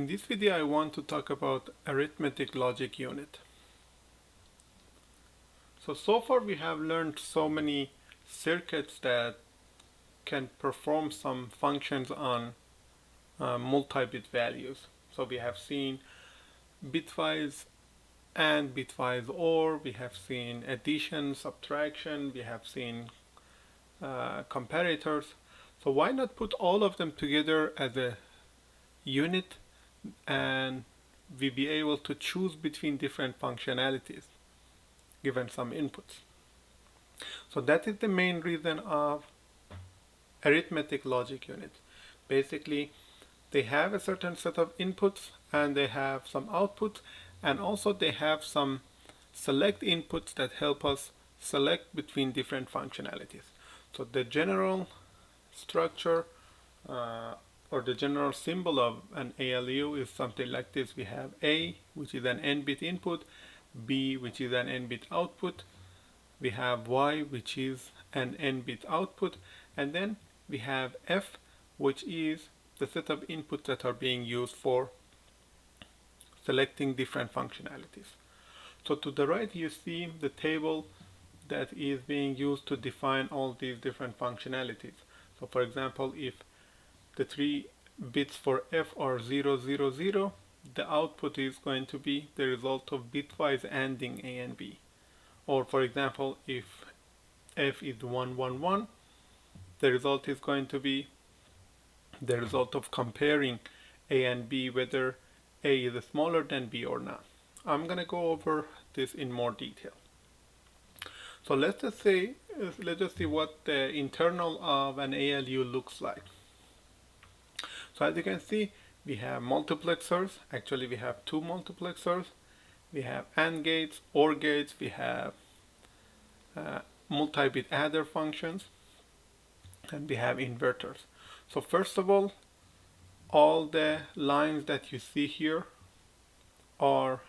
In this video I want to talk about arithmetic logic unit. So far we have learned so many circuits that can perform some functions on multi-bit values. So we have seen bitwise and bitwise OR, we have seen addition, subtraction, we have seen comparators. So why not put all of them together as a unit and we be able to choose between different functionalities given some inputs. So that is the main reason of arithmetic logic units. Basically, they have a certain set of inputs and they have some outputs, and also they have some select inputs that help us select between different functionalities. So the general structure or the general symbol of an ALU is something like this. We have A, which is an n-bit input, B, which is an n-bit output, we have Y, which is an n-bit output, and then we have F, which is the set of inputs that are being used for selecting different functionalities. So to the right you see the table that is being used to define all these different functionalities. So for example, if the 3 bits for F are 0, 0, 0, the output is going to be the result of bitwise ANDing A and B. Or for example, if F is 1, 1, 1, the result is going to be the result of comparing A and B, whether A is smaller than B or not. I'm going to go over this in more detail. So let's just see what the internal of an ALU looks like. So as you can see, we have multiplexers. Actually, we have two multiplexers. We have AND gates, OR gates. We have multi-bit adder functions, and we have inverters. So first of all the lines that you see here are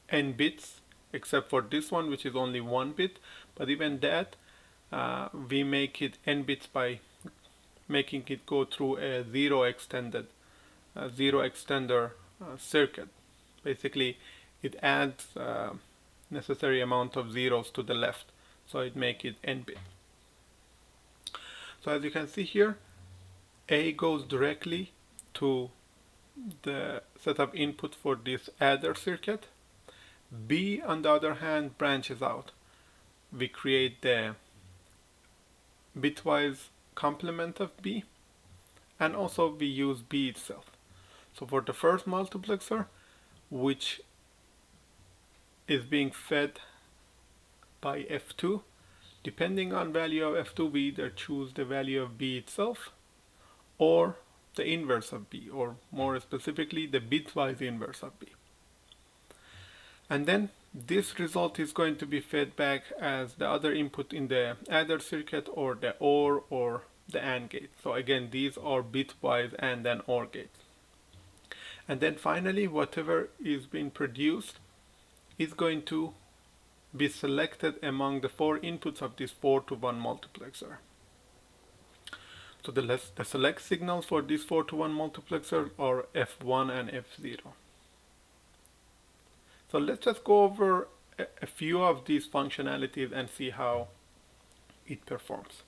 n bits, except for this one, which is only 1 bit. But even that, we make it n bits by making it go through a zero extender circuit. Basically, it adds necessary amount of zeros to the left, so it makes it n bit. So as you can see here, A goes directly to the set of input for this adder circuit. B, on the other hand, branches out. We create the bitwise complement of B, and also we use B itself. So for the first multiplexer, which is being fed by F2, depending on value of F2, we either choose the value of B itself or the inverse of B, or more specifically the bitwise inverse of B. And then this result is going to be fed back as the other input in the adder circuit, or the OR, or the AND gate. So again, these are bitwise AND and OR gates. And then finally, whatever is being produced is going to be selected among the 4 inputs of this 4-to-1 multiplexer. So the select signals for this 4-to-1 multiplexer are F1 and F0. So let's just go over a few of these functionalities and see how it performs.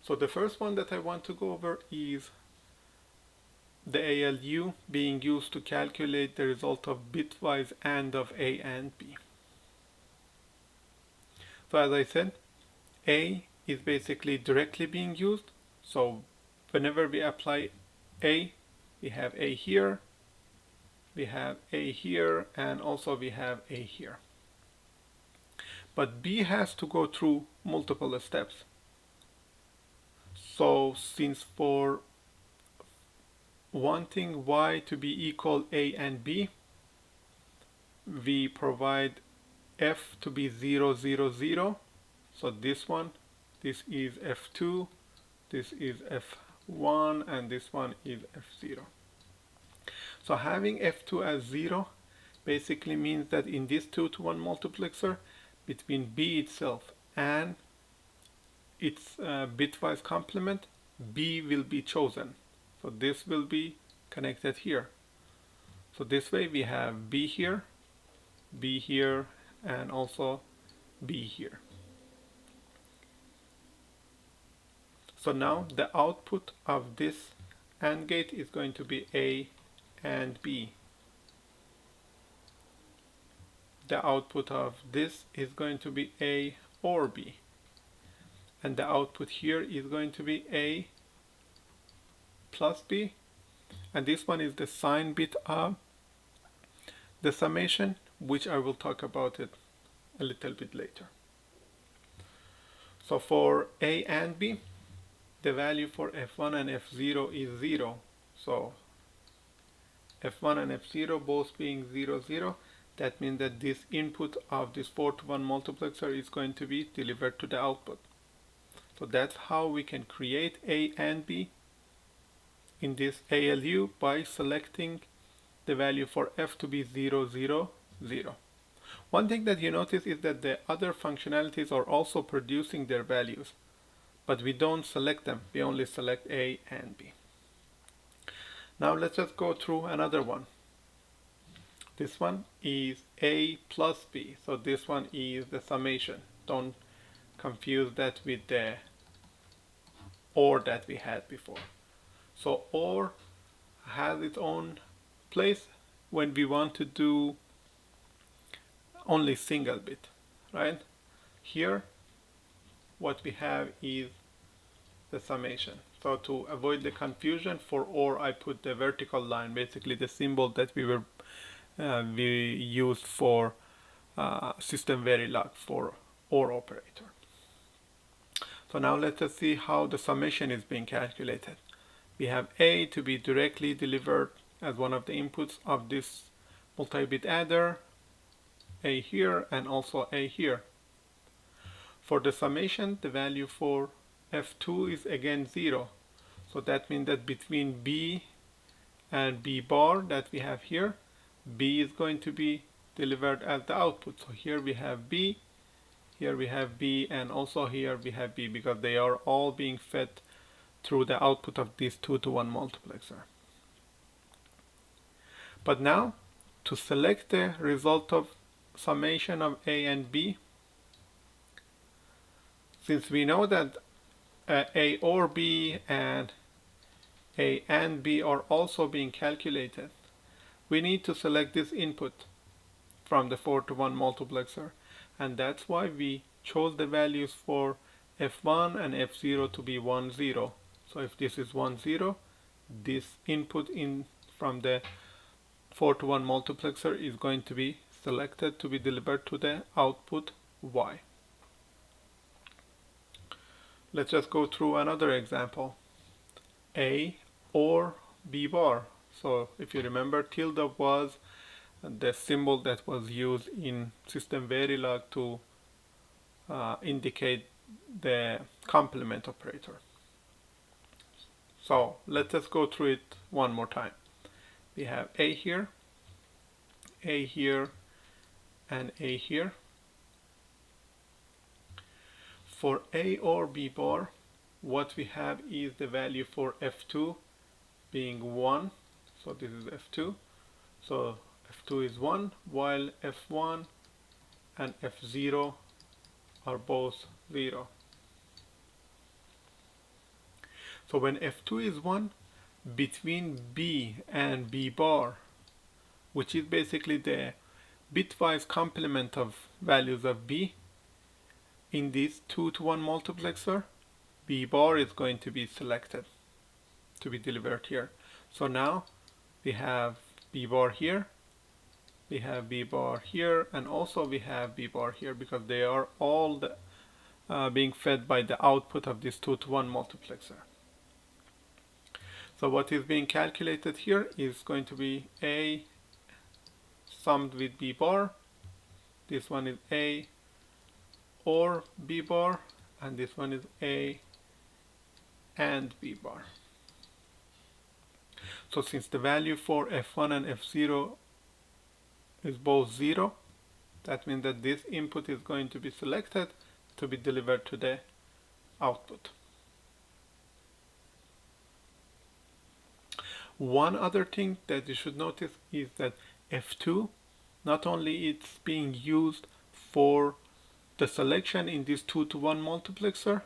So the first one that I want to go over is the ALU being used to calculate the result of bitwise AND of A and B. So as I said, A is basically directly being used. So whenever we apply A, we have A here, we have A here, and also we have A here. But B has to go through multiple steps. So since for wanting Y to be equal A and B, we provide F to be 0, 0, 0. So this is F2, this is F1, and this one is F0. So having F2 as 0 basically means that in this 2-to-1 multiplexer, between B itself and its bitwise complement, B will be chosen. So this will be connected here. So this way we have B here, and also B here. So now the output of this AND gate is going to be A and B. The output of this is going to be A or B. And the output here is going to be A plus B. And this one is the sign bit of the summation, which I will talk about it a little bit later. So for A and B, the value for F1 and F0 is 0. So F1 and F0 both being 0, 0. That means that this input of this 4-to-1 multiplexer is going to be delivered to the output. So that's how we can create A and B in this ALU by selecting the value for F to be 0, 0, 0. One thing that you notice is that the other functionalities are also producing their values, but we don't select them. We only select A and B. Now let's just go through another one. This one is A plus B. So this one is the summation. Don't confuse that with the OR that we had before. So OR has its own place when we want to do only single bit, right? Here what we have is the summation. So to avoid the confusion, for OR I put the vertical line, basically the symbol that we used for system Verilog for OR operator. So now let us see how the summation is being calculated. We have A to be directly delivered as one of the inputs of this multi-bit adder, A here and also A here. For the summation, the value for F2 is again 0. So that means that between B and B bar that we have here, B is going to be delivered as the output. So here we have B, here we have B, and also here we have B, because they are all being fed through the output of this 2-to-1 multiplexer. But now, to select the result of summation of A and B, since we know that A or B and A and B are also being calculated, we need to select this input from the 4-to-1 multiplexer, and that's why we chose the values for F1 and F0 to be 1, 0. So if this is 1, 0, this input in from the 4-to-1 multiplexer is going to be selected to be delivered to the output Y. Let's just go through another example. A or B bar. So if you remember, tilde was the symbol that was used in system Verilog to indicate the complement operator. So let's just go through it one more time. We have A here, and A here. For A or B bar, what we have is the value for F2 being 1. So this is F2. So F2 is 1, while F1 and F0 are both 0. So when F2 is 1, between B and B bar, which is basically the bitwise complement of values of B, in this 2-to-1 multiplexer, B bar is going to be selected to be delivered here. So now we have B bar here, we have B bar here, and also we have B bar here, because they are all being fed by the output of this 2-to-1 multiplexer. So what is being calculated here is going to be A summed with B bar. This one is A or B bar, and this one is A and B bar. So since the value for F1 and F0 is both 0, that means that this input is going to be selected to be delivered to the output. One other thing that you should notice is that F2, not only it's being used for the selection in this 2 to 1 multiplexer,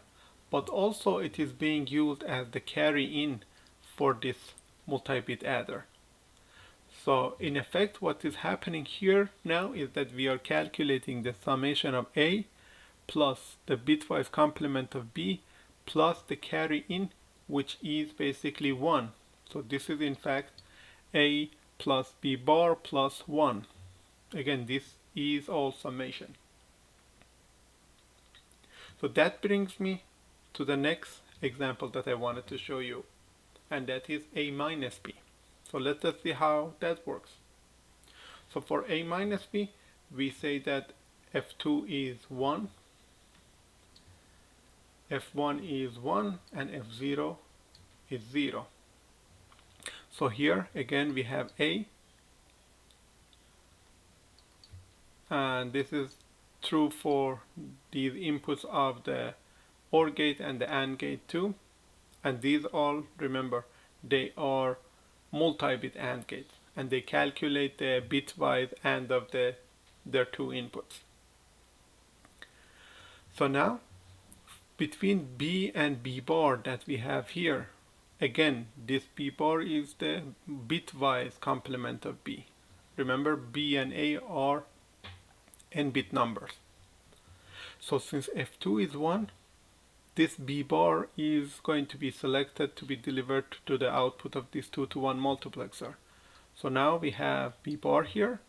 but also it is being used as the carry in for this multi-bit adder. So in effect, what is happening here now is that we are calculating the summation of A plus the bitwise complement of B plus the carry in, which is basically 1. So this is in fact A plus B bar plus 1. Again, this is all summation. So that brings me to the next example that I wanted to show you, and that is A minus B. So let us see how that works. So for A minus B, we say that F2 is 1, F1 is 1, and F0 is 0. So here again we have A, and this is true for these inputs of the OR gate and the AND gate too. And these all, remember, they are multi-bit AND gates, and they calculate the bitwise AND of their two inputs. So now, between B and B bar that we have here, again, this B bar is the bitwise complement of B. Remember, B and A are n-bit numbers. So since F2 is 1, this B bar is going to be selected to be delivered to the output of this 2 to 1 multiplexer. So now we have B bar here.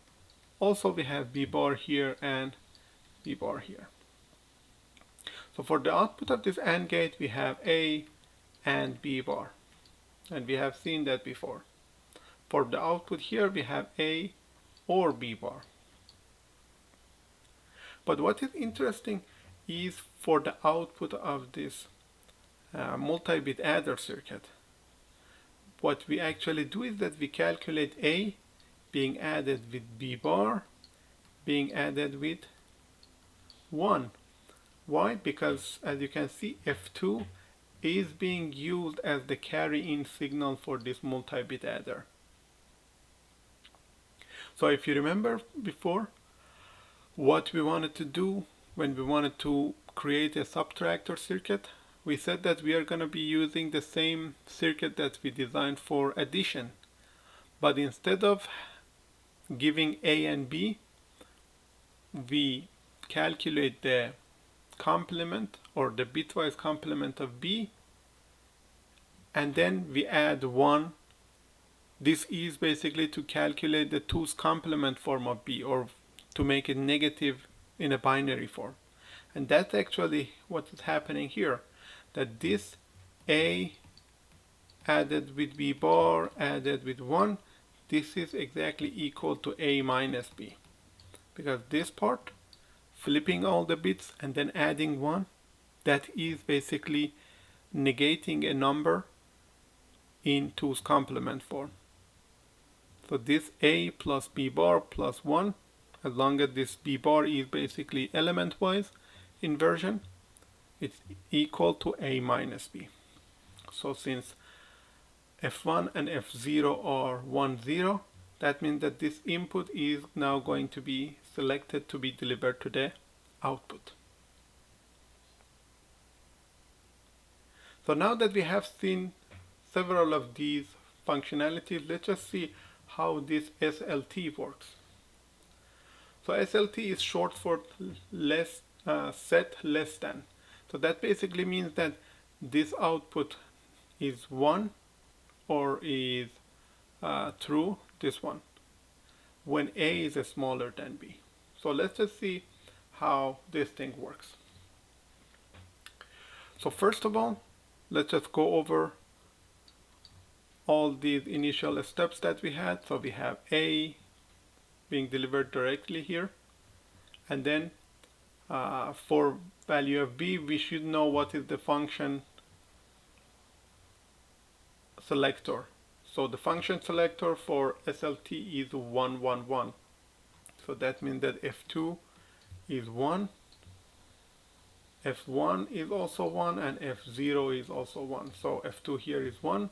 Also we have B bar here and B bar here. So for the output of this AND gate, we have A and B bar. And we have seen that before. For the output here, we have A or B bar. But what is interesting is for the output of this multi-bit adder circuit, what we actually do is that we calculate A being added with B bar being added with 1. Why? Because as you can see, F2 is being used as the carry-in signal for this multi-bit adder. So if you remember before, what we wanted to do when we wanted to create a subtractor circuit, we said that we are going to be using the same circuit that we designed for addition. But instead of giving A and B, we calculate the complement or the bitwise complement of B, and then we add 1. This is basically to calculate the 2's complement form of B, or to make it negative in a binary form. And that's actually what is happening here, that this A added with B bar added with 1, this is exactly equal to A minus B, because this part, flipping all the bits and then adding 1, that is basically negating a number in 2's complement form. So this A plus B bar plus 1, as long as this B bar is basically element-wise inversion, it's equal to A minus B. So since F1 and F0 are 1, 0, that means that this input is now going to be selected to be delivered to the output. So now that we have seen several of these functionalities, let's just see how this SLT works. So SLT is short for set less than. So that basically means that this output is 1 or is true, this one, when A is smaller than B. So let's just see how this thing works. So first of all, let's just go over all these initial steps that we had. So we have A being delivered directly here, and then for value of B, we should know what is the function selector. So the function selector for SLT is 1, 1, 1. So that means that F2 is 1, F1 is also 1, and F0 is also 1. So F2 here is 1,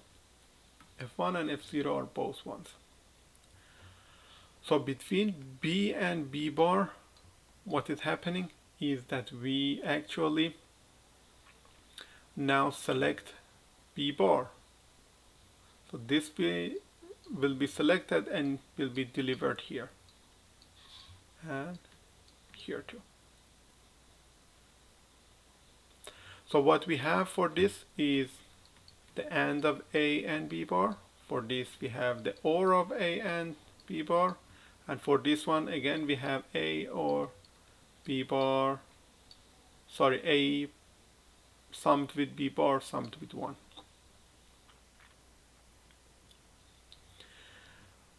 F1 and F0 are both 1s. So between B and B bar, what is happening is that we actually now select B bar. So this will be selected and will be delivered here and here too. So what we have for this is the AND of A and B bar. For this we have the OR of A and B bar, and for this one again we have A or B bar, sorry, A summed with B bar summed with 1.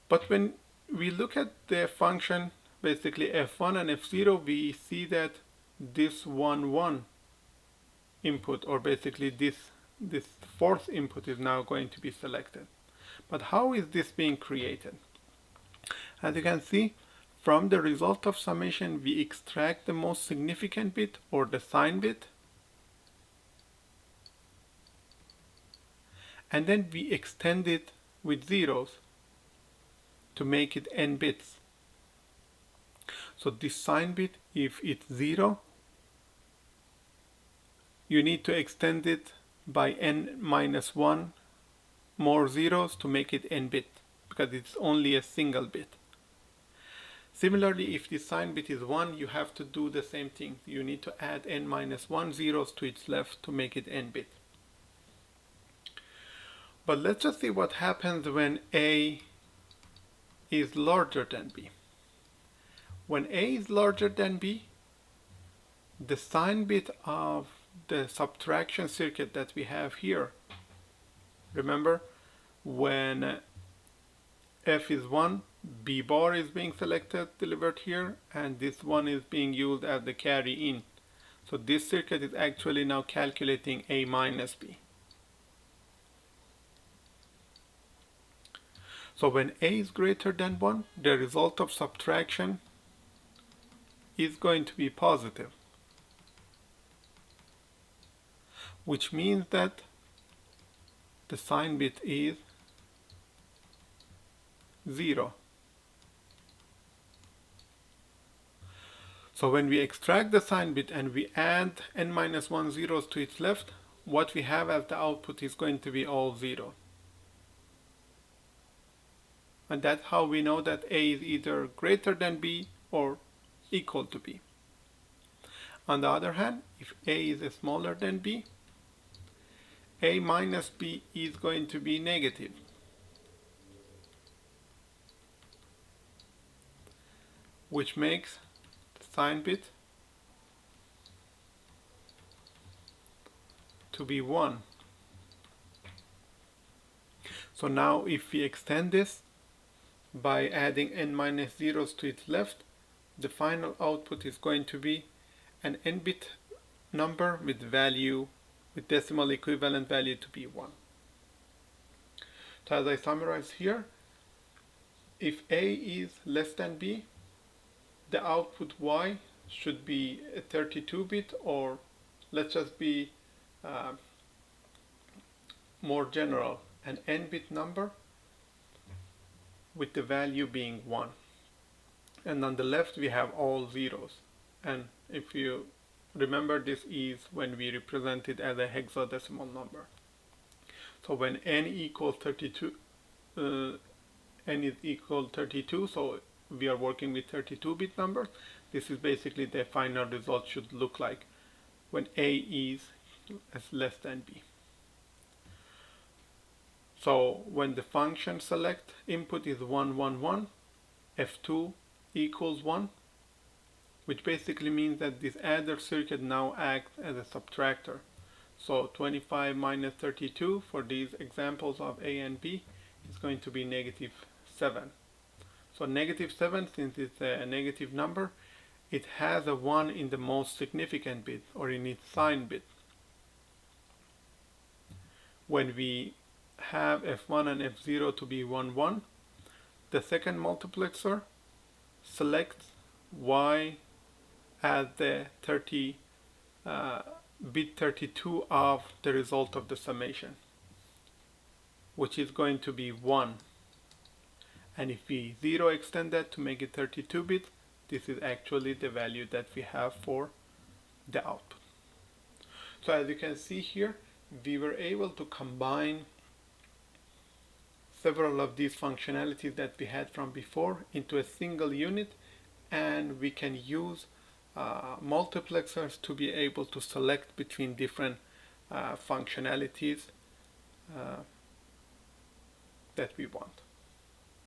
But when we look at the function, basically F1 and F0, we see that this 1, 1 input, or basically this fourth input, is now going to be selected. But how is this being created? As you can see, from the result of summation, we extract the most significant bit, or the sign bit, and then we extend it with zeros to make it n bits. So this sign bit, if it's 0, you need to extend it by n minus 1 more zeros to make it n bit, because it's only a single bit. Similarly, if the sign bit is 1, you have to do the same thing. You need to add n minus 1 zeros to its left to make it n bit. But let's just see what happens when A is larger than B. When A is larger than B, the sign bit of the subtraction circuit that we have here, remember, when F is 1, B bar is being selected, delivered here, and this one is being used as the carry in. So this circuit is actually now calculating A minus B. So when A is greater than 1, the result of subtraction is going to be positive, which means that the sign bit is 0. So when we extract the sign bit and we add n minus 1 zeros to its left, what we have as the output is going to be all 0. And that's how we know that A is either greater than B or equal to B. On the other hand, if A is smaller than B, A minus B is going to be negative. Which makes the sign bit to be 1. So now if we extend this by adding n minus zeros to its left, the final output is going to be an n-bit number with value, with decimal equivalent value to be 1. So as I summarize here, if A is less than B, the output Y should be a 32-bit, or let's just be more general, an n-bit number with the value being 1. And on the left we have all zeros. And if you remember, this is when we represent it as a hexadecimal number. So when n equals 32, n is equal 32, so we are working with 32-bit numbers. This is basically the final result should look like when A is less than B. So when the function select input is 1, 1, 1, F2 equals 1, which basically means that this adder circuit now acts as a subtractor. So 25 minus 32 for these examples of A and B is going to be negative 7. So negative 7, since it's a negative number, it has a 1 in the most significant bit, or in its sign bit. When we have F1 and F0 to be 1, 1, the second multiplexer selects Y as the bit 32 of the result of the summation. which is going to be 1. And if we 0 extend that to make it 32 bits, this is actually the value that we have for the output. So as you can see here, we were able to combine several of these functionalities that we had from before into a single unit, and we can use multiplexers to be able to select between different functionalities that we want.